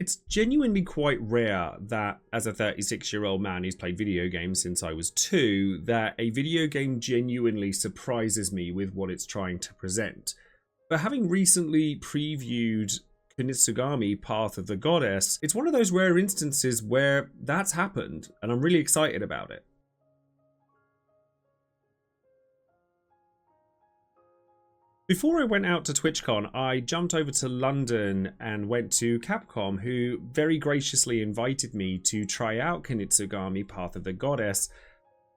It's genuinely quite rare that, as a 36-year-old man who's played video games since I was 2, that a video game genuinely surprises me with what it's trying to present. But having recently previewed Kunitsu-Gami, Path of the Goddess, it's one of those rare instances where that's happened, and I'm really excited about it. Before I went out to TwitchCon, I jumped over to London and went to CapCom, who very graciously invited me to try out Kunitsu-Gami, Path of the Goddess,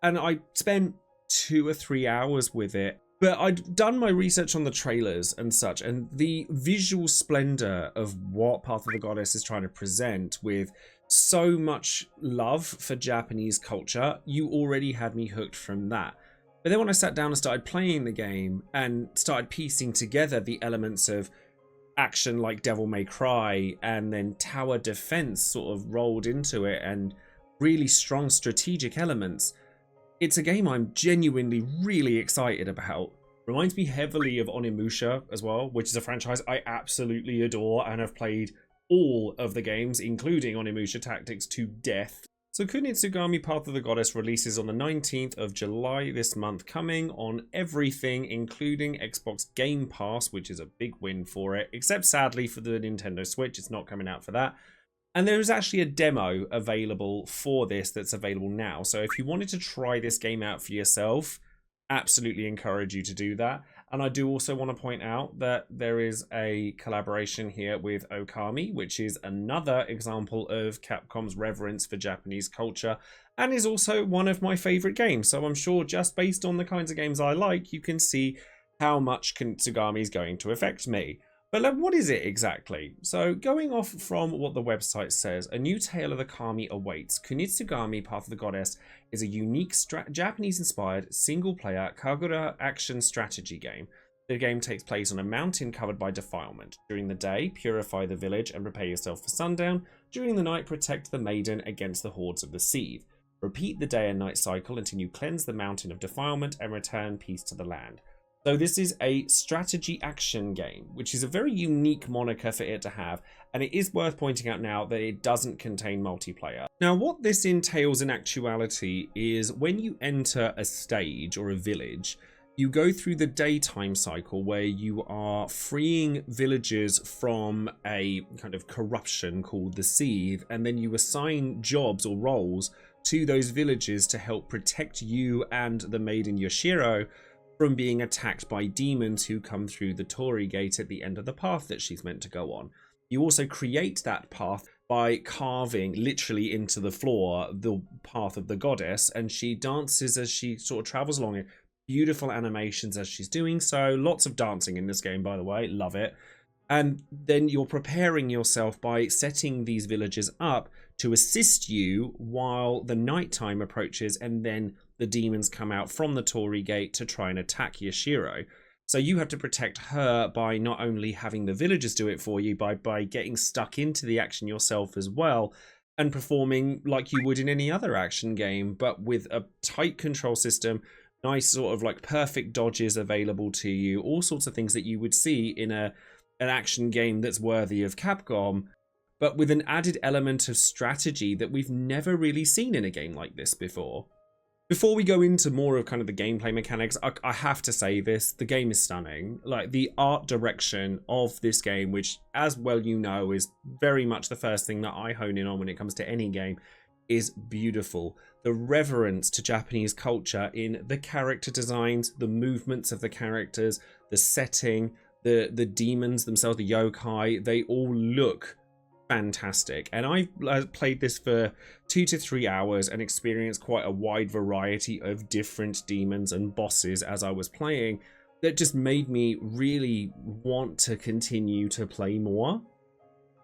and I spent 2 or 3 hours with it. But I'd done my research on the trailers and such, and the visual splendor of what Path of the Goddess is trying to present, with so much love for Japanese culture, you already had me hooked from that. But then when I sat down and started playing the game and started piecing together the elements of action like Devil May Cry and then tower defense sort of rolled into it and really strong strategic elements, it's a game I'm genuinely really excited about. Reminds me heavily of Onimusha as well, which is a franchise I absolutely adore and have played all of the games, including Onimusha Tactics, to death. So Kunitsu-Gami, Path of the Goddess releases on the 19th of July this month, coming on everything, including Xbox Game Pass, which is a big win for it, except sadly for the Nintendo Switch, it's not coming out for that. And there is actually a demo available for this that's available now. So if you wanted to try this game out for yourself, absolutely encourage you to do that. And I do also want to point out that there is a collaboration here with Okami, which is another example of Capcom's reverence for Japanese culture, and is also one of my favorite games. So I'm sure just based on the kinds of games I like, you can see how much Kunitsu-Gami is going to affect me. But what is it exactly? So going off from what the website says, a new tale of the Kami awaits. Kunitsu-Gami, Path of the Goddess is a unique Japanese-inspired single-player Kagura action strategy game. The game takes place on a mountain covered by defilement. During the day, purify the village and prepare yourself for sundown. During the night, protect the maiden against the hordes of the Seethe. Repeat the day and night cycle until you cleanse the mountain of defilement and return peace to the land. So this is a strategy action game, which is a very unique moniker for it to have, and it is worth pointing out now that it doesn't contain multiplayer. Now, what this entails in actuality is when you enter a stage or a village, you go through the daytime cycle where you are freeing villagers from a kind of corruption called the Seethe, and then you assign jobs or roles to those villagers to help protect you and the maiden Yoshiro from being attacked by demons who come through the Torii Gate at the end of the path that she's meant to go on. You also create that path by carving literally into the floor the Path of the Goddess, and she dances as she sort of travels along it. Beautiful animations as she's doing so. Lots of dancing in this game, by the way. Love it. And then you're preparing yourself by setting these villagers up to assist you while the nighttime approaches, and then the demons come out from the Torii Gate to try and attack Yoshiro. So you have to protect her by not only having the villagers do it for you, by getting stuck into the action yourself as well, and performing like you would in any other action game, but with a tight control system, nice sort of like perfect dodges available to you, all sorts of things that you would see in an action game that's worthy of Capcom, but with an added element of strategy that we've never really seen in a game like this before. Before we go into more of kind of the gameplay mechanics, I have to say this, the game is stunning. Like, the art direction of this game, which, as well you know, is very much the first thing that I hone in on when it comes to any game, is beautiful. The reverence to Japanese culture in the character designs, the movements of the characters, the setting, the demons themselves, the yokai, they all look fantastic. And I've played this for 2 to 3 hours and experienced quite a wide variety of different demons and bosses as I was playing that just made me really want to continue to play more.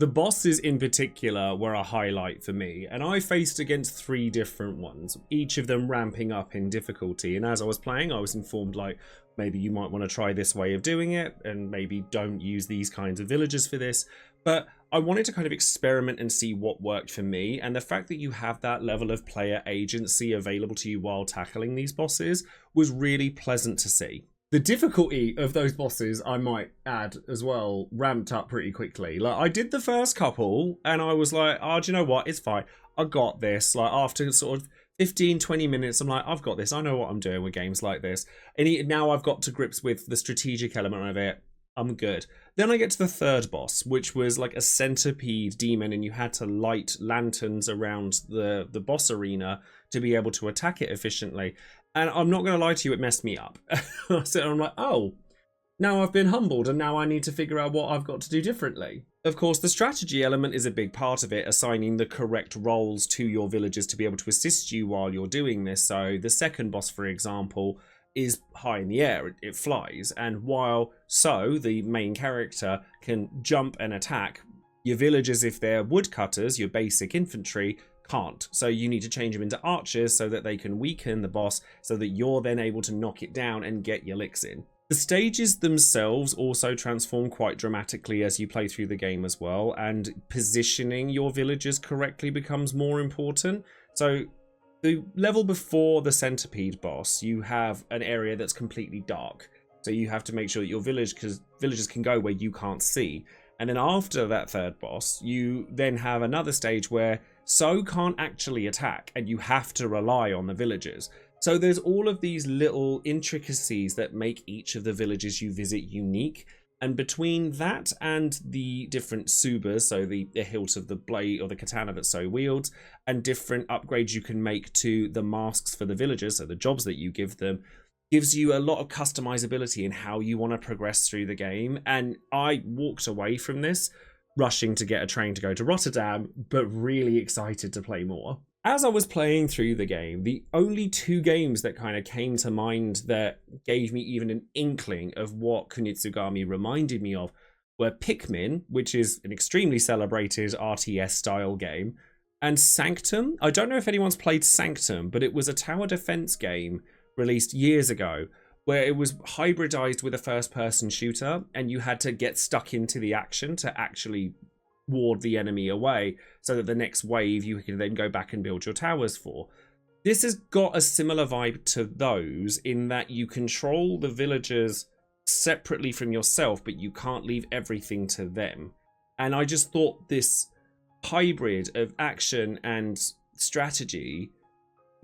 The bosses in particular were a highlight for me, and I faced against 3 different ones, each of them ramping up in difficulty. And as I was playing, I was informed, like, maybe you might want to try this way of doing it, and maybe don't use these kinds of villagers for this. But I wanted to kind of experiment and see what worked for me, and the fact that you have that level of player agency available to you while tackling these bosses was really pleasant to see. The difficulty of those bosses, I might add as well, ramped up pretty quickly. Like, I did the first couple, and I was like, oh, do you know what? It's fine. I got this. Like, after sort of 15, 20 minutes, I'm like, I've got this. I know what I'm doing with games like this. And now I've got to grips with the strategic element of it. I'm good. Then I get to the third boss, which was like a centipede demon, and you had to light lanterns around the boss arena to be able to attack it efficiently. And I'm not going to lie to you, it messed me up. So I'm like, oh, now I've been humbled and now I need to figure out what I've got to do differently. Of course, the strategy element is a big part of it, assigning the correct roles to your villagers to be able to assist you while you're doing this. So the second boss, for example, is high in the air, it flies. And while the main character can jump and attack, your villagers, if they're woodcutters, your basic infantry, can't. So you need to change them into archers so that they can weaken the boss so that you're then able to knock it down and get your licks in. The stages themselves also transform quite dramatically as you play through the game as well, and positioning your villagers correctly becomes more important. So the level before the centipede boss, you have an area that's completely dark. So you have to make sure that your villagers can go where you can't see. And then after that third boss, you then have another stage where can't actually attack, and you have to rely on the villagers. So there's all of these little intricacies that make each of the villages you visit unique. And between that and the different subas, so the hilt of the blade or the katana that So wields, and different upgrades you can make to the masks for the villagers, so the jobs that you give them, gives you a lot of customizability in how you want to progress through the game. And I walked away from this rushing to get a train to go to Rotterdam, but really excited to play more. As I was playing through the game, the only two games that kind of came to mind that gave me even an inkling of what Kunitsu-Gami reminded me of were Pikmin, which is an extremely celebrated RTS style game, and Sanctum. I don't know if anyone's played Sanctum, but it was a tower defense game released years ago where it was hybridized with a first-person shooter, and you had to get stuck into the action to actually ward the enemy away so that the next wave you can then go back and build your towers for. This has got a similar vibe to those in that you control the villagers separately from yourself, but you can't leave everything to them. And I just thought this hybrid of action and strategy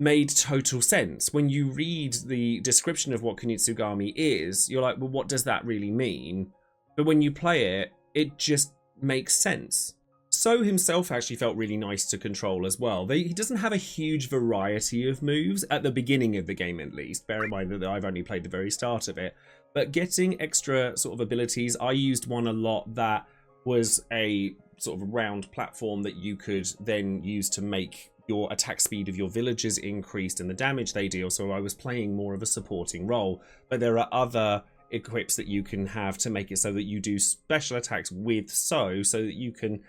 made total sense. When you read the description of what Kunitsu-Gami is, you're like, well, what does that really mean? But when you play it, it just makes sense. So himself actually felt really nice to control as well. He doesn't have a huge variety of moves, at the beginning of the game at least. Bear in mind that I've only played the very start of it. But getting extra sort of abilities, I used one a lot that was a sort of round platform that you could then use to make your attack speed of your villagers increased and the damage they deal. So I was playing more of a supporting role. But there are other equips that you can have to make it so that you do special attacks with so that you can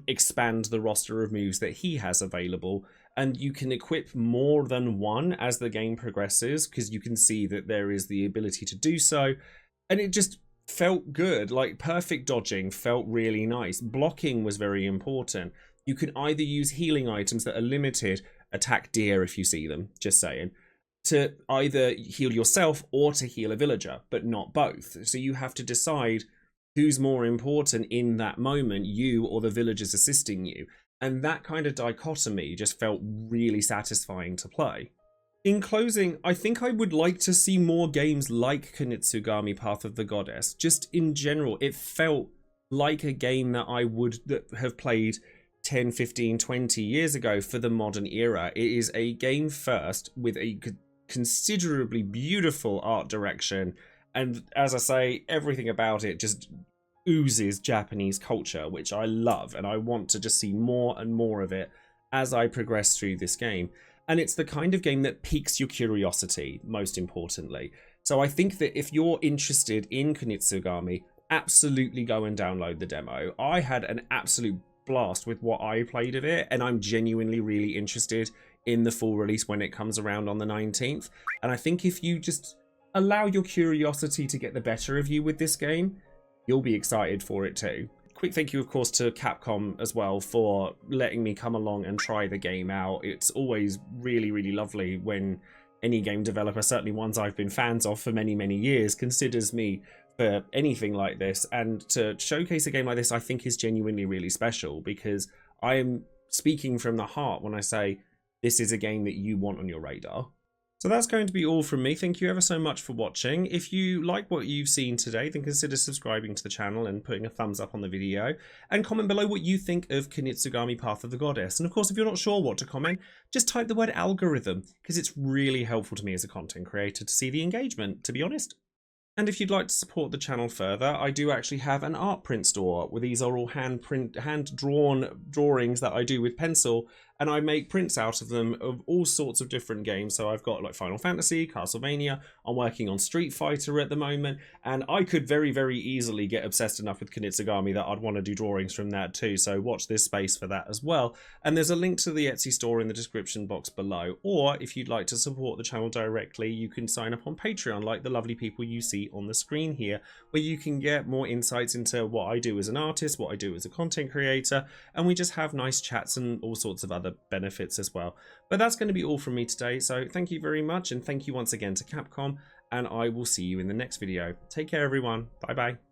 expand the roster of moves that he has available, and you can equip more than one as the game progresses, because you can see that there is the ability to do so. And it just felt good. Like, perfect dodging felt really nice. Blocking was very important. You can either use healing items that are limited, attack deer if you see them, just saying, to either heal yourself or to heal a villager, but not both. So you have to decide who's more important in that moment, you or the villagers assisting you. And that kind of dichotomy just felt really satisfying to play. In closing, I think I would like to see more games like Kunitsu-Gami Path of the Goddess. Just in general, it felt like a game that I would have played 10, 15, 20 years ago for the modern era. It is a game first with a considerably beautiful art direction, and as I say, everything about it just oozes Japanese culture, which I love, and I want to just see more and more of it as I progress through this game. And it's the kind of game that piques your curiosity, most importantly. So I think that if you're interested in Kunitsu-Gami, absolutely go and download the demo. I had an absolute blast with what I played of it, and I'm genuinely really interested in the full release when it comes around on the 19th. And I think if you just allow your curiosity to get the better of you with this game, you'll be excited for it too. Quick thank you, of course, to Capcom as well for letting me come along and try the game out. It's always really, really lovely when any game developer, certainly ones I've been fans of for many, many years, considers me for anything like this. And to showcase a game like this, I think is genuinely really special, because I am speaking from the heart when I say this is a game that you want on your radar. So that's going to be all from me. Thank you ever so much for watching. If you like what you've seen today, then consider subscribing to the channel and putting a thumbs up on the video. And comment below what you think of Kunitsu-Gami Path of the Goddess. And of course, if you're not sure what to comment, just type the word algorithm, because it's really helpful to me as a content creator to see the engagement, to be honest. And if you'd like to support the channel further, I do actually have an art print store where these are all hand-drawn drawings that I do with pencil, and I make prints out of them of all sorts of different games. So I've got like Final Fantasy, Castlevania, I'm working on Street Fighter at the moment, and I could very, very easily get obsessed enough with Kunitsu-Gami that I'd want to do drawings from that too, so watch this space for that as well. And there's a link to the Etsy store in the description box below, or if you'd like to support the channel directly, you can sign up on Patreon like the lovely people you see on the screen here, where you can get more insights into what I do as an artist, what I do as a content creator, and we just have nice chats and all sorts of other benefits as well. But that's going to be all from me today, so thank you very much, and thank you once again to Capcom, and I will see you in the next video. Take care everyone, bye bye.